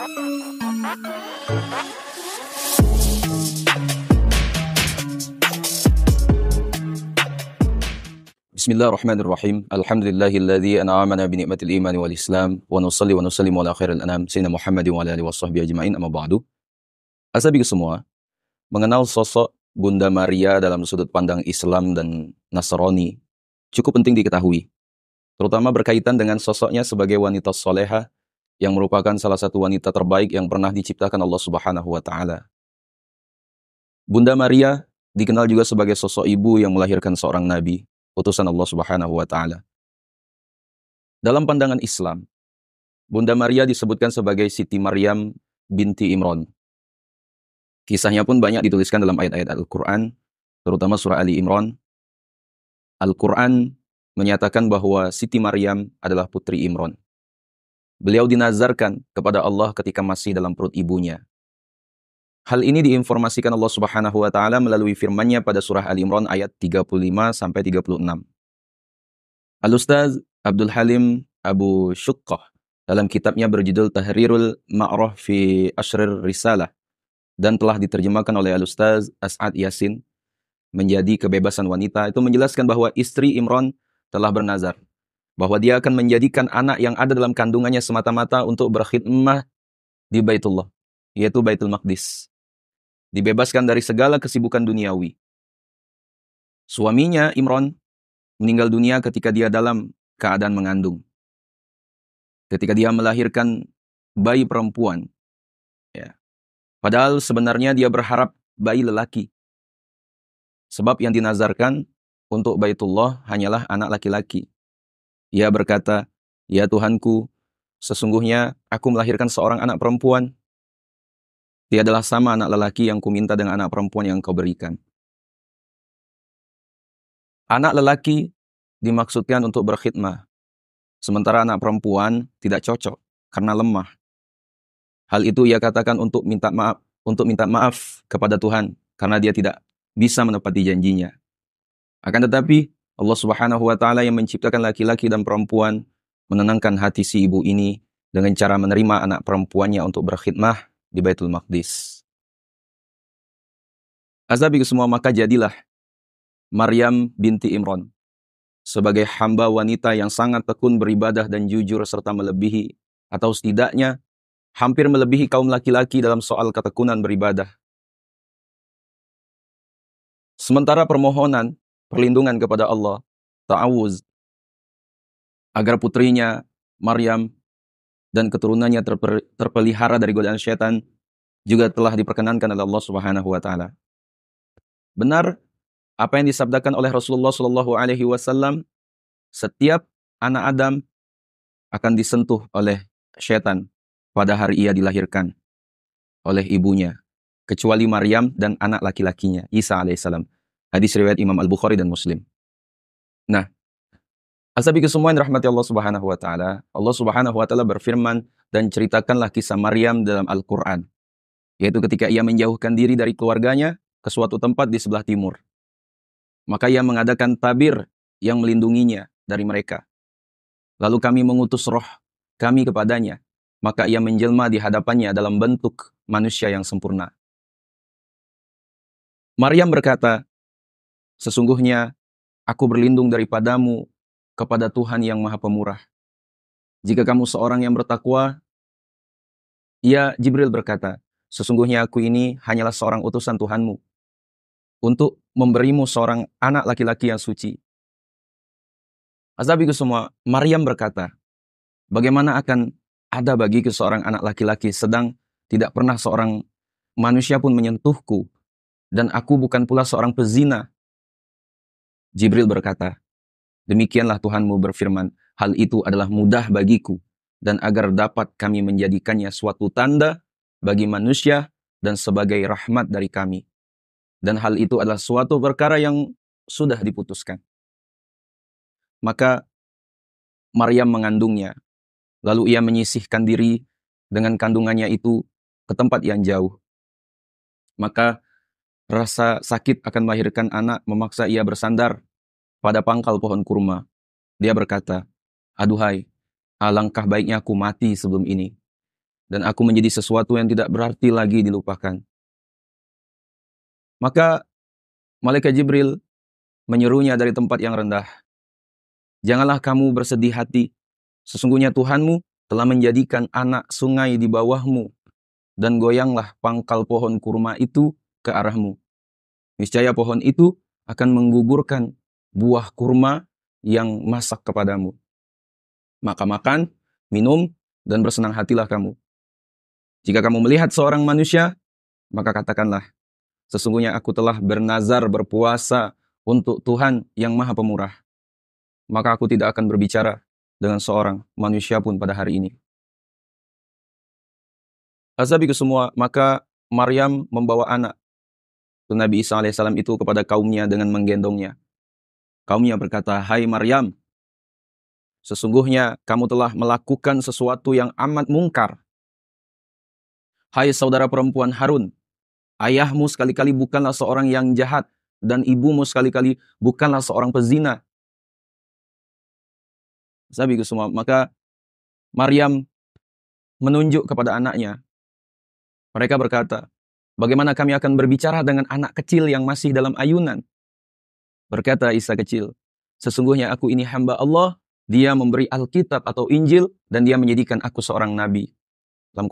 Bismillahirrahmanirrahim. Alhamdulillahilladzi an'amana bi ni'matil imani wal islam wa nusalli wa nusallimu ala khairil anam sayyidina Muhammadin wa ala alihi washabbihi ajmain, amma ba'du. Asabi semua, mengenal sosok Bunda Maria dalam sudut pandang Islam dan Nasrani cukup penting diketahui, terutama berkaitan dengan sosoknya sebagai wanita soleha yang merupakan salah satu wanita terbaik yang pernah diciptakan Allah Subhanahu wa taala. Bunda Maria dikenal juga sebagai sosok ibu yang melahirkan seorang nabi, utusan Allah Subhanahu wa taala. Dalam pandangan Islam, Bunda Maria disebutkan sebagai Siti Maryam binti Imran. Kisahnya pun banyak dituliskan dalam ayat-ayat Al-Quran, terutama surah Ali Imran. Al-Quran menyatakan bahwa Siti Maryam adalah putri Imran. Beliau dinazarkan kepada Allah ketika masih dalam perut ibunya. Hal ini diinformasikan Allah Subhanahu wa taala melalui firman-Nya pada surah Ali Imran ayat 35 sampai 36. Al-Ustaz Abdul Halim Abu Syuqqah dalam kitabnya berjudul Tahrirul Ma'rah fi Ashrir Risalah dan telah diterjemahkan oleh Al-Ustaz As'ad Yasin menjadi kebebasan wanita, itu menjelaskan bahwa istri Imran telah bernazar bahwa dia akan menjadikan anak yang ada dalam kandungannya semata-mata untuk berkhidmah di Baitullah, yaitu Baitul Maqdis. Dibebaskan dari segala kesibukan duniawi. Suaminya Imran meninggal dunia ketika dia dalam keadaan mengandung. Ketika dia melahirkan bayi perempuan. Ya. Padahal sebenarnya dia berharap bayi lelaki. Sebab yang dinazarkan untuk Baitullah hanyalah anak laki-laki. Ia berkata, "Ya Tuhanku, sesungguhnya aku melahirkan seorang anak perempuan. Tiadalah sama anak lelaki yang kuminta dengan anak perempuan yang kau berikan." Anak lelaki dimaksudkan untuk berkhidmah, sementara anak perempuan tidak cocok karena lemah. Hal itu ia katakan untuk minta maaf kepada Tuhan karena dia tidak bisa menepati janjinya. Akan tetapi Allah Subhanahu wa taala yang menciptakan laki-laki dan perempuan menenangkan hati si ibu ini dengan cara menerima anak perempuannya untuk berkhidmah di Baitul Maqdis. Azabi semua, maka jadilah Maryam binti Imran sebagai hamba wanita yang sangat tekun beribadah dan jujur serta melebihi atau setidaknya hampir melebihi kaum laki-laki dalam soal ketekunan beribadah. Sementara permohonan perlindungan kepada Allah, ta'awuz, agar putrinya Maryam dan keturunannya terpelihara dari godaan syaitan juga telah diperkenankan oleh Allah Subhanahu wa taala. Benar apa yang disabdakan oleh Rasulullah sallallahu alaihi wasallam, setiap anak Adam akan disentuh oleh syaitan pada hari ia dilahirkan oleh ibunya, kecuali Maryam dan anak laki-lakinya, Isa alaihissalam. Hadis riwayat Imam Al-Bukhari dan Muslim. Nah, asabi semua yang dirahmati Allah Subhanahu wa taala, Allah Subhanahu wa taala berfirman dan ceritakanlah kisah Maryam dalam Al-Qur'an, yaitu ketika ia menjauhkan diri dari keluarganya ke suatu tempat di sebelah timur. Maka ia mengadakan tabir yang melindunginya dari mereka. Lalu kami mengutus roh kami kepadanya, maka ia menjelma di hadapannya dalam bentuk manusia yang sempurna. Maryam berkata, "Sesungguhnya aku berlindung daripadamu kepada Tuhan yang Maha Pemurah. Jika kamu seorang yang bertakwa." Ia Jibril berkata, "Sesungguhnya aku ini hanyalah seorang utusan Tuhanmu untuk memberimu seorang anak laki-laki yang suci." Azabiku semua, Maryam berkata, "Bagaimana akan ada bagiku seorang anak laki-laki sedang tidak pernah seorang manusia pun menyentuhku dan aku bukan pula seorang pezina?" Jibril berkata, "Demikianlah Tuhanmu berfirman, hal itu adalah mudah bagiku dan agar dapat kami menjadikannya suatu tanda bagi manusia dan sebagai rahmat dari kami. Dan hal itu adalah suatu perkara yang sudah diputuskan." Maka Maryam mengandungnya. Lalu ia menyisihkan diri dengan kandungannya itu ke tempat yang jauh. Maka rasa sakit akan melahirkan anak memaksa ia bersandar pada pangkal pohon kurma. Dia berkata, "Aduhai, alangkah baiknya aku mati sebelum ini." dan aku menjadi sesuatu yang tidak berarti lagi dilupakan. Maka malaikat Jibril menyuruhnya dari tempat yang rendah. Janganlah kamu bersedih hati. Sesungguhnya Tuhanmu telah menjadikan anak sungai di bawahmu, dan goyanglah pangkal pohon kurma itu ke arahmu. Niscaya pohon itu akan menggugurkan buah kurma yang masak kepadamu. Maka makan, minum, dan bersenang hatilah kamu. Jika kamu melihat seorang manusia, maka katakanlah, sesungguhnya aku telah bernazar berpuasa untuk Tuhan yang Maha Pemurah. Maka aku tidak akan berbicara dengan seorang manusia pun pada hari ini. Azabiku semua, maka Maryam membawa anak Nabi Isa AS itu kepada kaumnya dengan menggendongnya. Kaumnya berkata, "Hai Maryam, sesungguhnya kamu telah melakukan sesuatu yang amat mungkar. Hai saudara perempuan Harun, ayahmu sekali-kali bukanlah seorang yang jahat, dan ibumu sekali-kali bukanlah seorang pezina." Sahabatku semua, maka Maryam menunjuk kepada anaknya. Mereka berkata, "Bagaimana kami akan berbicara dengan anak kecil yang masih dalam ayunan?" Berkata Isa kecil, "Sesungguhnya aku ini hamba Allah, Dia memberi Alkitab atau Injil, dan Dia menjadikan aku seorang nabi." Dalam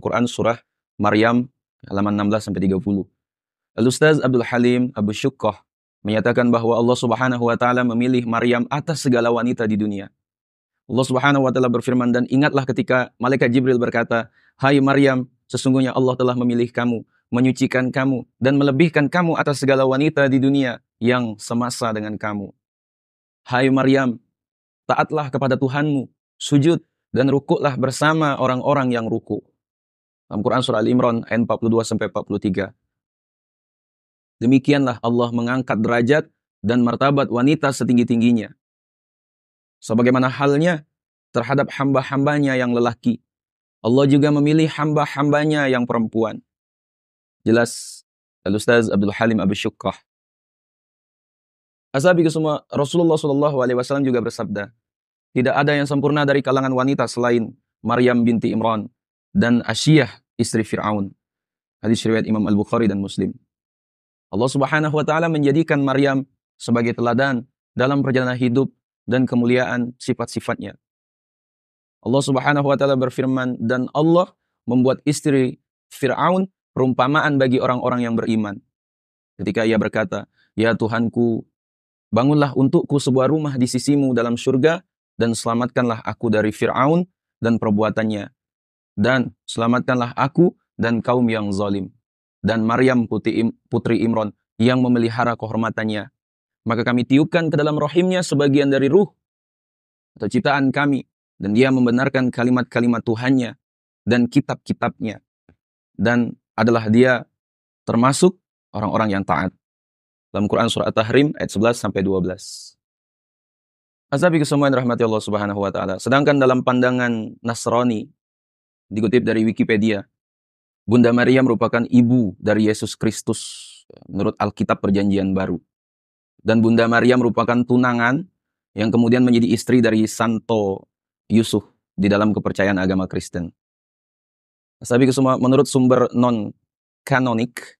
Quran surah Maryam halaman 16-30. Al-Ustaz Abdul Halim Abu Syukoh menyatakan bahwa Allah Subhanahu wa taala memilih Maryam atas segala wanita di dunia. Allah Subhanahu wa taala berfirman, "Dan ingatlah ketika malaikat Jibril berkata, 'Hai Maryam, sesungguhnya Allah telah memilih kamu, menyucikan kamu, dan melebihkan kamu atas segala wanita di dunia yang semasa dengan kamu. Hai Maryam, taatlah kepada Tuhanmu, sujud dan rukuklah bersama orang-orang yang rukuk.'" Dalam Quran surah Al-Imran ayat 42-43. Demikianlah Allah mengangkat derajat dan martabat wanita setinggi-tingginya. Sebagaimana halnya terhadap hamba-hambanya yang lelaki, Allah juga memilih hamba-hambanya yang perempuan. Jelas Al-Ustaz Abdul Halim Abu Syukkah. Ashabiku semua, Rasulullah SAW juga bersabda, "Tidak ada yang sempurna dari kalangan wanita selain Maryam binti Imran dan Asyiyah istri Fir'aun." Hadis riwayat Imam Al-Bukhari dan Muslim. Allah Subhanahu wa taala menjadikan Maryam sebagai teladan dalam perjalanan hidup dan kemuliaan sifat-sifatnya. Allah Subhanahu wa taala berfirman, "Dan Allah membuat istri Fir'aun perumpamaan bagi orang-orang yang beriman." Ketika ia berkata, "Ya Tuhanku, bangunlah untukku sebuah rumah di sisimu dalam surga, dan selamatkanlah aku dari Fir'aun dan perbuatannya, dan selamatkanlah aku dan kaum yang zalim, dan Maryam putri Imran yang memelihara kehormatannya. Maka kami tiupkan ke dalam rahimnya sebagian dari ruh atau ciptaan kami, dan dia membenarkan kalimat-kalimat Tuhannya dan kitab-kitabnya, dan adalah dia termasuk orang-orang yang taat." Dalam Quran surah At-Tahrim ayat 11-12. Ashabiku semua yang dirahmati Allah Subhanahu wa taala. Sedangkan dalam pandangan Nasrani, dikutip dari Wikipedia, Bunda Maria merupakan ibu dari Yesus Kristus menurut Alkitab Perjanjian Baru. Dan Bunda Maria merupakan tunangan yang kemudian menjadi istri dari Santo Yusuf di dalam kepercayaan agama Kristen. Ashabiku semua, menurut sumber non-kanonik,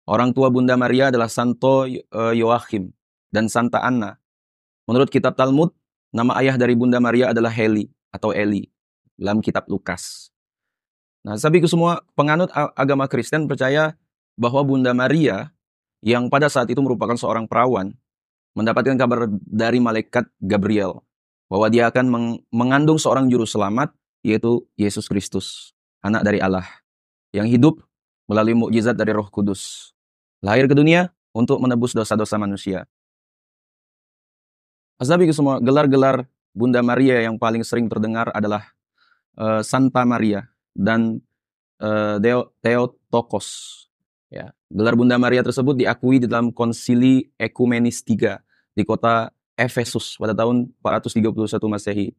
orang tua Bunda Maria adalah Santo Yoachim dan Santa Anna. Menurut kitab Talmud, nama ayah dari Bunda Maria adalah Heli atau Eli dalam kitab Lukas. Nah, sahabatku semua, penganut agama Kristen percaya bahwa Bunda Maria yang pada saat itu merupakan seorang perawan mendapatkan kabar dari malaikat Gabriel bahwa dia akan mengandung seorang juru selamat, yaitu Yesus Kristus, anak dari Allah, yang hidup melalui mukjizat dari Roh Kudus, lahir ke dunia untuk menebus dosa-dosa manusia. Ashabiku semua, gelar-gelar Bunda Maria yang paling sering terdengar adalah Santa Maria dan Theotokos. Ya, gelar Bunda Maria tersebut diakui di dalam Konsili Ekumenis III di kota Efesus pada tahun 431 Masehi.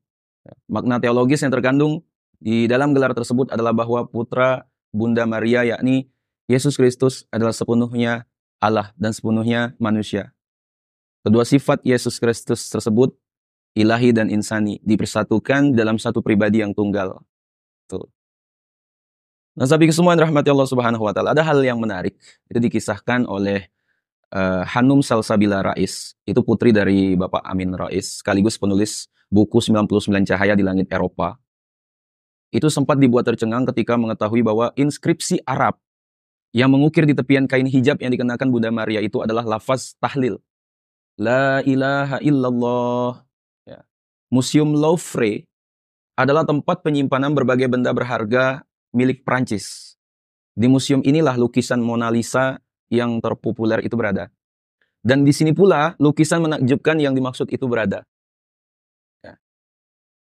Makna teologis yang terkandung di dalam gelar tersebut adalah bahwa putra Bunda Maria, yakni Yesus Kristus, adalah sepenuhnya Allah dan sepenuhnya manusia. Kedua sifat Yesus Kristus tersebut ilahi dan insani dipersatukan dalam satu pribadi yang tunggal. Tuh. Nah, sahabat semua yang rahmati Allah Subhanahu wa taala, ada hal yang menarik. Itu dikisahkan oleh Hanum Salsabila Rais. Itu putri dari Bapak Amin Rais, sekaligus penulis buku 99 Cahaya di Langit Eropa. Itu sempat dibuat tercengang ketika mengetahui bahwa inskripsi Arab yang mengukir di tepian kain hijab yang dikenakan Bunda Maria itu adalah lafaz tahlil. La ilaha illallah. Ya. Museum Louvre adalah tempat penyimpanan berbagai benda berharga milik Prancis. Di museum inilah lukisan Mona Lisa yang terpopuler itu berada. Dan di sini pula lukisan menakjubkan yang dimaksud itu berada. Ya.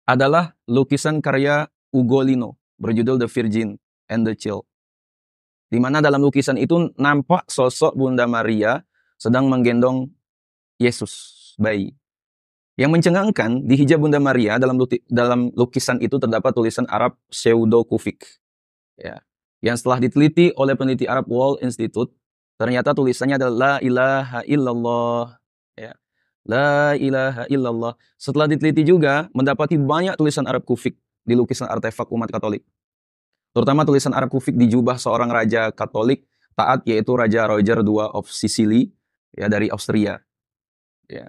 Adalah lukisan karya Ugolino berjudul The Virgin and the Child. Di mana dalam lukisan itu nampak sosok Bunda Maria sedang menggendong Yesus, bayi. Yang mencengangkan, di hijab Bunda Maria dalam lukisan itu terdapat tulisan Arab pseudo-kufik. Ya. Yang setelah diteliti oleh peneliti Arab Wall Institute, ternyata tulisannya adalah La ilaha illallah. Ya. La ilaha illallah. Setelah diteliti juga, mendapati banyak tulisan Arab kufik di lukisan artefak umat Katolik. Terutama tulisan Arab kufik di jubah seorang raja Katolik taat, yaitu Raja Roger II of Sicily, ya, dari Austria. Ya.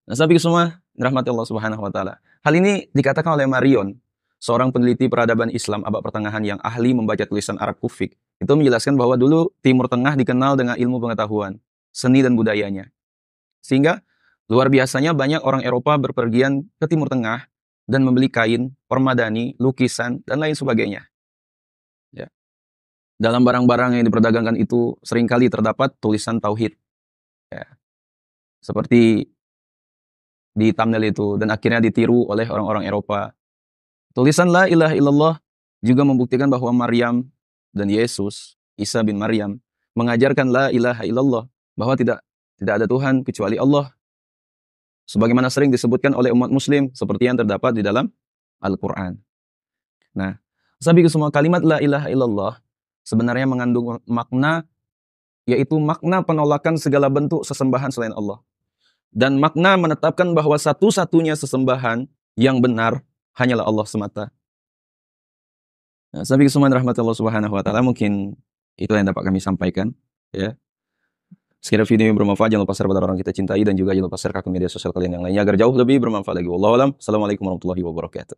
Nah, sahabat semua, rahmati Allah Subhanahu wa taala. Hal ini dikatakan oleh Marion, seorang peneliti peradaban Islam abad pertengahan yang ahli membaca tulisan Arab kufik. Itu menjelaskan bahwa dulu Timur Tengah dikenal dengan ilmu pengetahuan, seni dan budayanya. Sehingga luar biasanya banyak orang Eropa berpergian ke Timur Tengah dan membeli kain, permadani, lukisan, dan lain sebagainya. Ya. Dalam barang-barang yang diperdagangkan itu seringkali terdapat tulisan tauhid. Ya. Seperti di thumbnail itu, dan akhirnya ditiru oleh orang-orang Eropa. Tulisan La ilaha illallah juga membuktikan bahwa Maryam dan Yesus, Isa bin Maryam, mengajarkan La ilaha illallah, bahwa tidak ada Tuhan kecuali Allah. Sebagaimana sering disebutkan oleh umat muslim, seperti yang terdapat di dalam Al-Quran. Nah, sahabat semua, kalimat La ilaha illallah sebenarnya mengandung makna, yaitu makna penolakan segala bentuk sesembahan selain Allah. Dan makna menetapkan bahwa satu-satunya sesembahan yang benar hanyalah Allah semata. Nah, sahabat semua rahmat Allah Subhanahu wa taala, mungkin itu yang dapat kami sampaikan, ya. Sekiranya video yang bermanfaat, jangan lupa share pada orang kita cintai, dan juga jangan lupa share ke media sosial kalian yang lainnya agar jauh lebih bermanfaat lagi. Wallahu a'lam. Assalamualaikum warahmatullahi wabarakatuh.